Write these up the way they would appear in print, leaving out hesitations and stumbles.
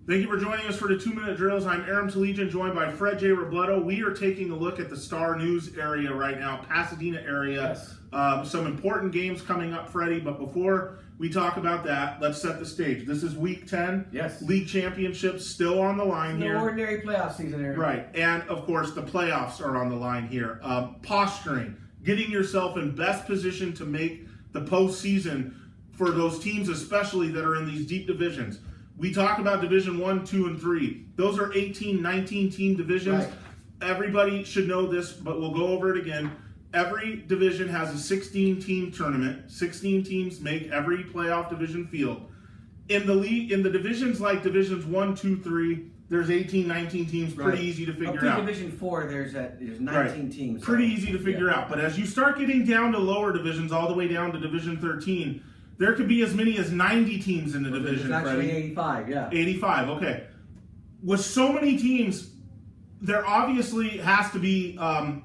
Thank you for joining us for the 2-minute drills. I'm Aram Legion, joined by Fred J. Robledo. We are taking a look at the Star News area right now, Pasadena area. Yes. Some important games coming up, Freddie. But before we talk about that, let's set the stage. This is Week 10. Yes. League championships still on the line here. No ordinary playoff season, Aram. Right. And, of course, the playoffs are on the line here. Posturing, getting yourself in best position to make the postseason for those teams, especially that are in these deep divisions. We talk about Division 1, 2, and 3. Those are 18, 19 team divisions. Right. Everybody should know this, but we'll go over it again. Every division has a 16-team tournament. 16 teams make every playoff division field. In the league, in the divisions like Divisions 1, 2, 3, there's 18, 19 teams. Pretty easy to figure out. Division 4, there's 19 teams. Pretty easy to figure out. But as you start getting down to lower divisions, all the way down to Division 13, there could be as many as 90 teams in the division. There's actually Freddie. 85, yeah. 85, okay. With so many teams, there obviously has to be, I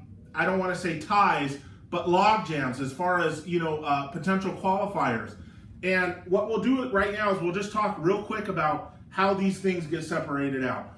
don't want to say ties, but log jams as far as, potential qualifiers. And what we'll do right now is we'll just talk real quick about how these things get separated out.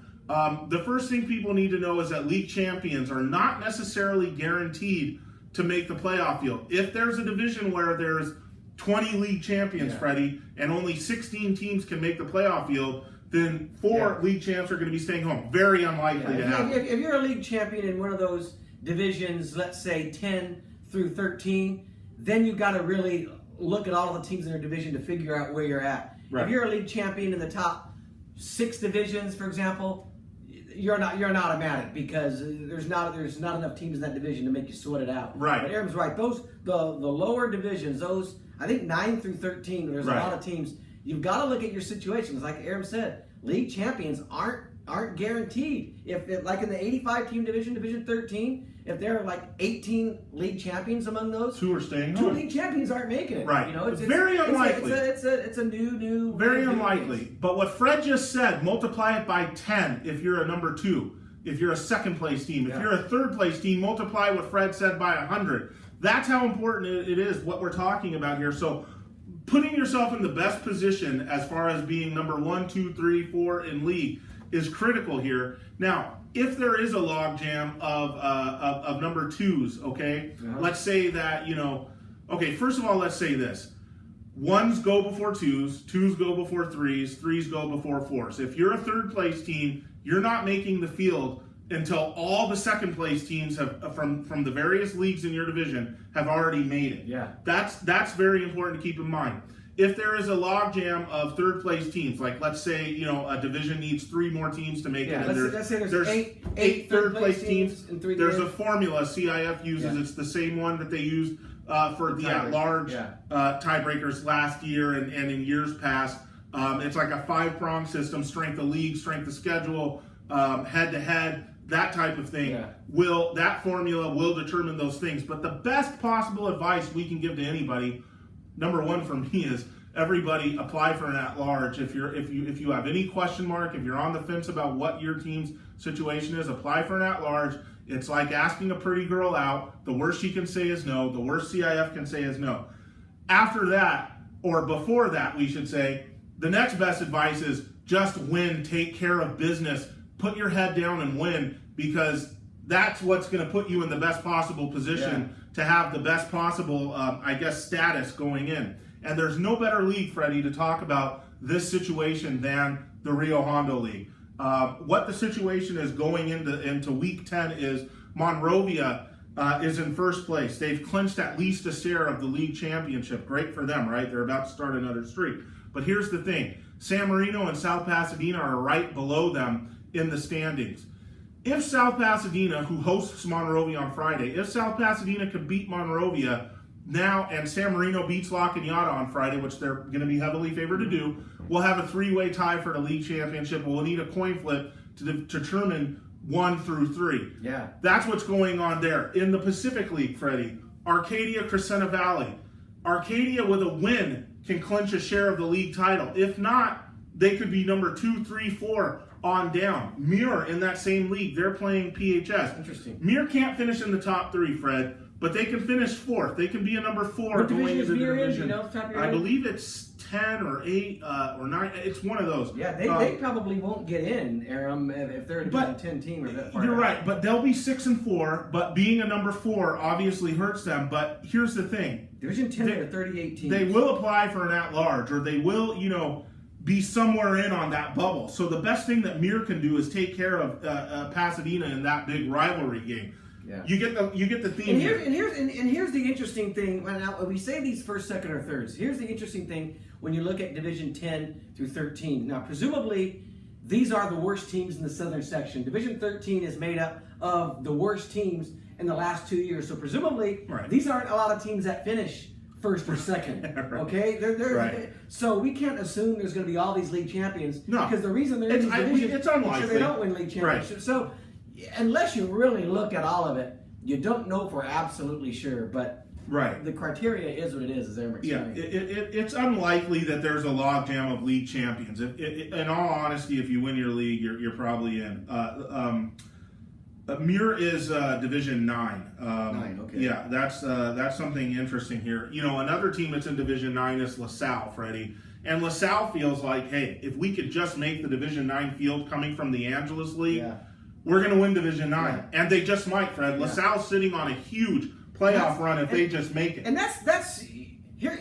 The first thing people need to know is that league champions are not necessarily guaranteed to make the playoff field. If there's a division where there's 20 league champions, Freddie, and only 16 teams can make the playoff field, then 4 league champs are going to be staying home. Very unlikely to happen. If you're a league champion in one of those divisions, let's say 10 through 13, then you got to really look at all of the teams in your division to figure out where you're at. Right. If you're a league champion in the top 6 divisions, for example, you're an automatic because there's not enough teams in that division to make you sort it out. Right. But Aram's right. Those the lower divisions, those I think 9 through 13, there's a lot of teams. You've got to look at your situations. Like Aram said, league champions aren't guaranteed. If like in the 85 team division, Division 13, if there are like 18 league champions among those, 2 are staying 2 home. league champions aren't making it. Right. It's very unlikely. It's a new. Very unlikely. But what Fred just said, multiply it by 10 if you're a number 2. If you're a second place team. If you're a third place team, multiply what Fred said by 100. That's how important it is, what we're talking about here. So putting yourself in the best position as far as being number 1, 2, 3, 4 in league is critical here. Now, if there is a logjam of number 2s, okay, let's say that, first of all, let's say this. 1s go before 2s, 2s go before 3s, 3s go before 4s. If you're a third place team, you're not making the field until all the second place teams have from the various leagues in your division have already made it. Yeah. That's very important to keep in mind. If there is a logjam of third place teams, like let's say, a division needs 3 more teams to make it. And let's say there's 8 third place teams in 3 There's games. a formula CIF uses. It's the same one that they used for the at-large tiebreakers last year and in years past. It's like a 5-prong system: strength of league, strength of schedule, head-to-head. That type of thing, that formula will determine those things. But the best possible advice we can give to anybody, number 1 for me, is everybody apply for an at-large. If you have any question mark, if you're on the fence about what your team's situation is, apply for an at-large. It's like asking a pretty girl out. The worst she can say is no. The worst CIF can say is no. After that, or before that, we should say, the next best advice is just win, take care of business, put your head down and win, because that's what's going to put you in the best possible position to have the best possible, status going in. And there's no better league, Freddie, to talk about this situation than the Rio Hondo League. What the situation is going into Week 10 is Monrovia is in first place. They've clinched at least a share of the league championship. Great for them, right? They're about to start another streak. But here's the thing. San Marino and South Pasadena are right below them in the standings. If South Pasadena, who hosts Monrovia on Friday, if South Pasadena could beat Monrovia now and San Marino beats La Cañada on Friday, which they're going to be heavily favored to do, we'll have a 3-way tie for the league championship. We'll need a coin flip to determine 1 through 3. Yeah. That's what's going on there. In the Pacific League, Freddie, Arcadia, Crescenta Valley. Arcadia with a win can clinch a share of the league title. If not, they could be number 2, 3, 4 on down. Muir in that same league, they're playing PHS. Interesting. Muir can't finish in the top 3, Fred, but they can finish 4th. They can be a number 4 What going division is into the Muir in? division. Do you know off the top of your I head? believe it's 10 or 8 or 9. It's one of those. Yeah, they probably won't get in, Aram, if they're a Division 10 team or that far. You're right, but they'll be 6-4. But being a number 4 obviously hurts them. But here's the thing: Division 10 are 38 teams. They will apply for an at-large, or they will, be somewhere in on that bubble. So the best thing that Muir can do is take care of Pasadena in that big rivalry game. Yeah. You get the theme here. And here's the interesting thing. When we say these first, second, or thirds, here's the interesting thing when you look at Division 10 through 13. Now, presumably, these are the worst teams in the southern section. Division 13 is made up of the worst teams in the last 2 years. So presumably, these aren't a lot of teams that finish first or second. Okay, so we can't assume there's going to be all these league champions because the reason they're in these divisions it's unlikely. is they don't win league championships. So unless you really look at all of it, you don't know for absolutely sure. But the criteria is what it is, as Aaron explained. Yeah, it's unlikely that there's a logjam of league champions. In all honesty, if you win your league, you're probably in. Muir is Division 9. 9, okay. Yeah, that's something interesting here. Another team that's in Division 9 is LaSalle, Freddie. And LaSalle feels like, hey, if we could just make the Division 9 field coming from the Angeles League, we're going to win Division 9. Yeah. And they just might, Fred. Yeah. LaSalle's sitting on a huge playoff run if they just make it. And that's here.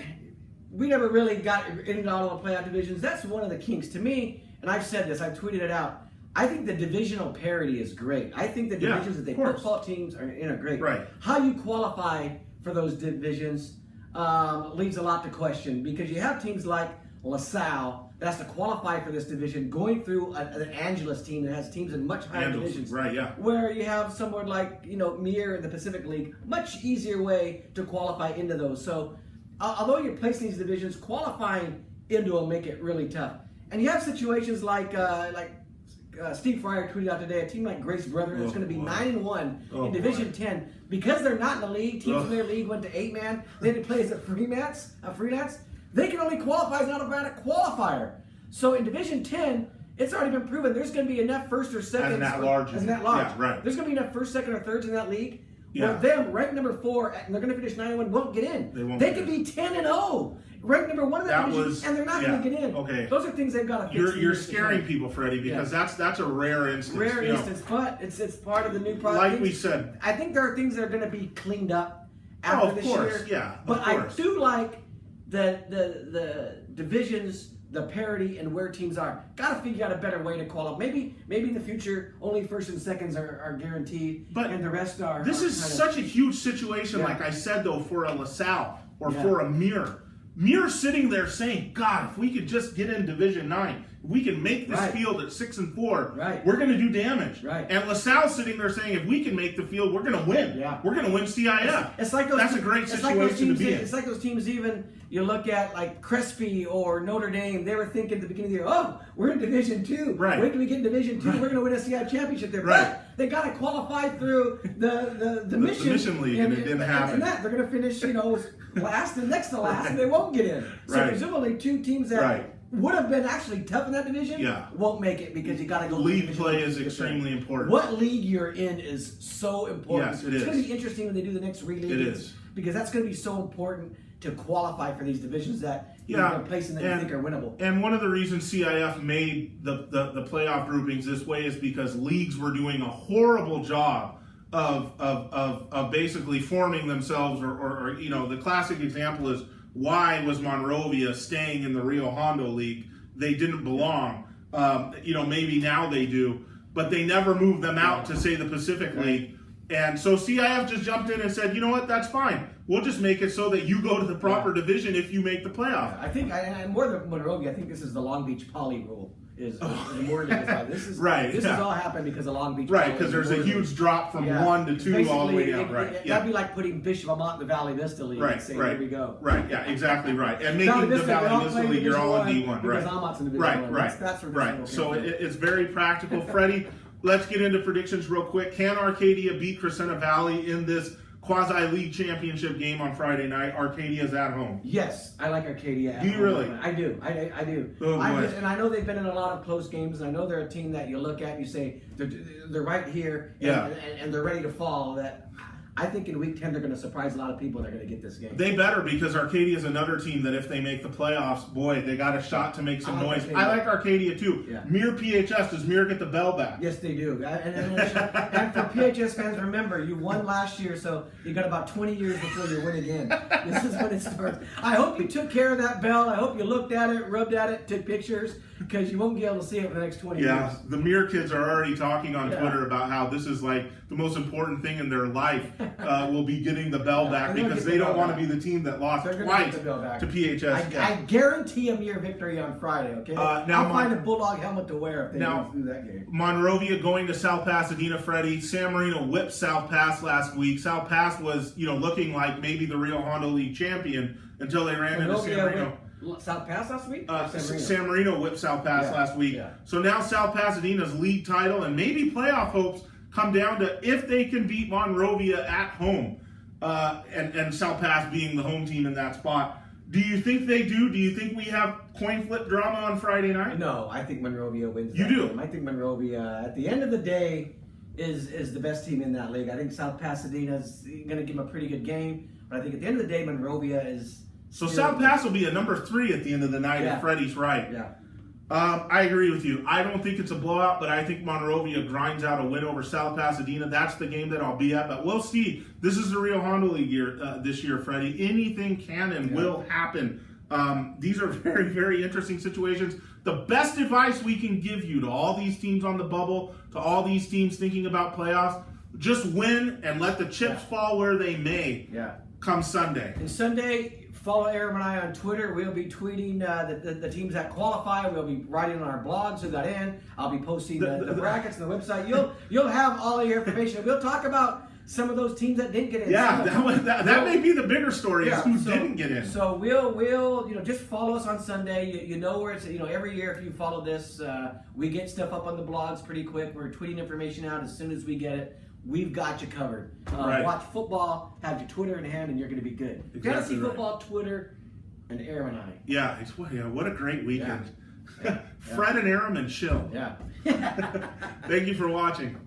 We never really got into all the playoff divisions. That's one of the kinks to me. And I've said this. I've tweeted it out. I think the divisional parity is great. I think the divisions that they put football teams are in are great. Right. How you qualify for those divisions leaves a lot to question because you have teams like LaSalle that has to qualify for this division going through an Angeles team that has teams in much higher divisions. Right, yeah. Where you have someone like, Muir in the Pacific League, much easier way to qualify into those. So although you're placing these divisions, qualifying into them make it really tough. And you have situations like Steve Fryer tweeted out today, a team like Grace Brethren that's going to be 9-1 in Division 10 because they're not in the league. Teams in their league went to 8-man. They had to play as a freelance. They can only qualify as an automatic qualifier. So in Division 10, it's already been proven there's going to be enough first or second. As an at-large. Yeah, right. There's going to be enough first, second, or thirds in that league. Yeah. Where them, ranked number 4, and they're going to finish 9-1, won't get in. They could be 10-0. Ranked number 1 in that division, and they're not going to get in. Okay. Those are things they've got to fix. You're scaring people, Freddie, because that's a rare instance. But it's part of the new process. Like we said. I think there are things that are going to be cleaned up after this year. Yeah, but I do like the divisions, the parity, and where teams are. Got to figure out a better way to qualify. Maybe in the future only first and seconds are guaranteed, and the rest are. This is such a huge situation, like I said, though, for a LaSalle or for a Muir. Muir's sitting there saying, God, if we could just get in Division 9, if we can make this field at 6-4, we're going to do damage. And LaSalle's sitting there saying, if we can make the field, we're going to win. We're going to win CIF. It's like those That's a great situation to be in. It's like those teams even, you look at like Crespi or Notre Dame, they were thinking at the beginning of the year, we're in Division 2. Wait till we get in Division 2, we're going to win a CIF championship there. But they got to qualify through the Mission League, and it didn't happen. And they're going to finish, last and next to last, and they won't get in. So presumably 2 teams that would have been actually tough in that division won't make it because you got to go. League play is extremely important. What league you're in is so important. Yes, it is. It's going to be interesting when they do the next re-league. It is. Because that's going to be so important to qualify for these divisions that you're placing that you think are winnable. And one of the reasons CIF made the playoff groupings this way is because leagues were doing a horrible job of basically forming themselves, or the classic example is, why was Monrovia staying in the Rio Hondo League? They didn't belong. Maybe now they do, but they never moved them out to, say, the Pacific League. And so CIF just jumped in and said, you know what, that's fine. We'll just make it so that you go to the proper division if you make the playoff. I think, and more than Monrovia, I think this is the Long Beach Poly rule. This is This has all happened because of Long Beach. Because there's a huge drop from 1 to 2 all the way down. That'd be like putting Bishop Amont in the Valley Vista League and saying, here we go. Exactly right. And making the Valley Vista League, you're all in D1. Because Amont's in the Division 1. That's right. So it's very practical. Freddie, let's get into predictions real quick. Can Arcadia beat Crescenta Valley in this quasi-league championship game on Friday night? Arcadia's at home. Yes, I like Arcadia. Do you really? I do. I do. Oh, boy. And I know they've been in a lot of close games, and I know they're a team that you look at and you say, they're right here, and they're ready to fall. That I think in week 10 they're going to surprise a lot of people. They're going to get this game. They better, because Arcadia is another team that if they make the playoffs, boy, they got a shot to make some noise. I like Arcadia too. Yeah. Muir PHS, does Muir get the bell back? Yes, they do. And for PHS fans, remember, you won last year, so you got about 20 years before you win again. This is when it starts. I hope you took care of that bell. I hope you looked at it, rubbed at it, took pictures, because you won't be able to see it for the next 20 years. Yeah, the Muir kids are already talking on Twitter about how this is like the most important thing in their life will be getting the bell back, because they don't want to be the team that lost twice to PHS. I guarantee a Muir victory on Friday, okay? I'll find a Bulldog helmet to wear if they go through that game. Monrovia going to South Pasadena, Freddie. San Marino whipped South Pass last week. South Pass was, looking like maybe the Rio Hondo League champion until they ran into San Marino. South Pass last week? San Marino whipped South Pass last week. Yeah. So now South Pasadena's league title and maybe playoff hopes come down to if they can beat Monrovia at home, and South Pass being the home team in that spot. Do you think they do? Do you think we have coin flip drama on Friday night? No, I think Monrovia wins. You do? Game. I think Monrovia, at the end of the day, is the best team in that league. I think South Pasadena's going to give them a pretty good game, but I think at the end of the day, Monrovia is. So South Pass will be a number 3 at the end of the night if Freddie's right. Yeah. I agree with you. I don't think it's a blowout, but I think Monrovia grinds out a win over South Pasadena. That's the game that I'll be at, but we'll see. This is the Rio Hondo League year this year, Freddie. Anything can and will happen. These are very, very interesting situations. The best advice we can give you to all these teams on the bubble, to all these teams thinking about playoffs, just win and let the chips fall where they may come Sunday. And Sunday, follow Aram and I on Twitter. We'll be tweeting the teams that qualify. We'll be writing on our blogs who got in. I'll be posting the brackets on the website. You'll have all of your information. We'll talk about some of those teams that didn't get in. Yeah, that may be the bigger story is who didn't get in. So we'll just follow us on Sunday. You know where it's every year if you follow this, we get stuff up on the blogs pretty quick. We're tweeting information out as soon as we get it. We've got you covered. Watch football, have your Twitter in hand, and you're going to be good. Fantasy football, Twitter, and Aram and I. Yeah, what a great weekend. Fred and Aram and chill. Yeah. Thank you for watching.